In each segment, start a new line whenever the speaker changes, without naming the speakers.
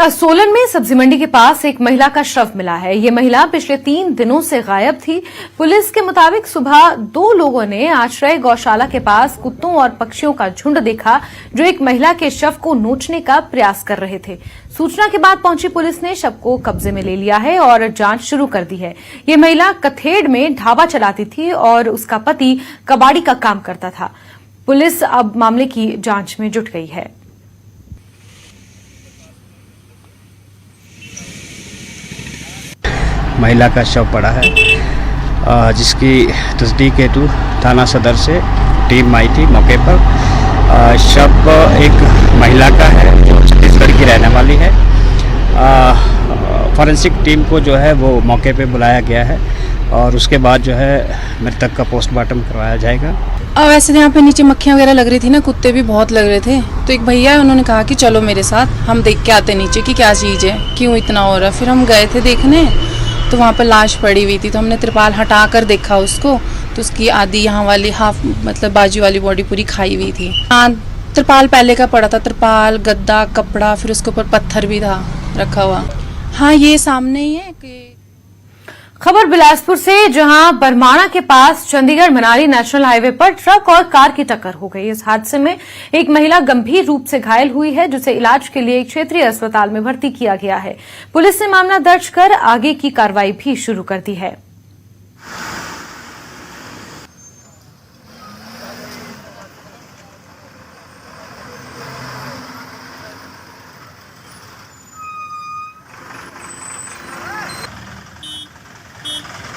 सोलन में सब्जी मंडी के पास एक महिला का शव मिला है। ये महिला पिछले 3 दिनों से गायब थी। पुलिस के मुताबिक सुबह 2 लोगों ने आश्रय गौशाला के पास कुत्तों और पक्षियों का झुंड देखा जो एक महिला के शव को नोचने का प्रयास कर रहे थे। सूचना के बाद पहुंची पुलिस ने शव को कब्जे में ले लिया है और जांच शुरू कर दी है। ये महिला कथेड़ में ढाबा चलाती थी और उसका पति कबाड़ी का काम करता था। पुलिस अब मामले की जांच में जुट गई है।
महिला का शव पड़ा है जिसकी तस्दीक हेतु थाना सदर से टीम आई थी मौके पर। शव एक महिला का है जो छत्तीसगढ़ की रहने वाली है। फॉरेंसिक टीम को जो है वो मौके पे बुलाया गया है और उसके बाद जो है मृतक का पोस्टमार्टम करवाया जाएगा।
वैसे यहाँ पे नीचे मक्खियाँ वगैरह लग रही थी ना, कुत्ते भी बहुत लग रहे थे, तो एक भैया है उन्होंने कहा कि चलो मेरे साथ, हम देख के आते नीचे कि क्या चीज़ है, क्यों इतना हो रहा है। फिर हम गए थे देखने तो वहाँ पर लाश पड़ी हुई थी, तो हमने त्रिपाल हटा कर देखा उसको, तो उसकी आधी यहाँ वाली हाफ मतलब बाजू वाली बॉडी पूरी खाई हुई थी। हाँ, त्रिपाल पहले का पड़ा था, त्रिपाल गद्दा कपड़ा, फिर उसके ऊपर पत्थर भी था रखा हुआ। हाँ, ये सामने ही है कि
खबर बिलासपुर से, जहां बरमाणा के पास चंडीगढ़ मनाली नेशनल हाईवे पर ट्रक और कार की टक्कर हो गई। इस हादसे में एक महिला गंभीर रूप से घायल हुई है जिसे इलाज के लिए एक क्षेत्रीय अस्पताल में भर्ती किया गया है। पुलिस ने मामला दर्ज कर आगे की कार्रवाई भी शुरू कर दी है।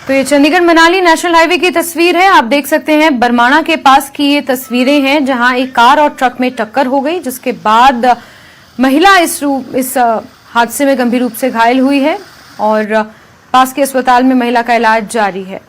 तो ये चंडीगढ़ मनाली नेशनल हाईवे की तस्वीर है। आप देख सकते हैं बरमाणा के पास की ये तस्वीरें हैं जहां एक कार और ट्रक में टक्कर हो गई, जिसके बाद महिला इस हादसे में गंभीर रूप से घायल हुई है और पास के अस्पताल में महिला का इलाज जारी है।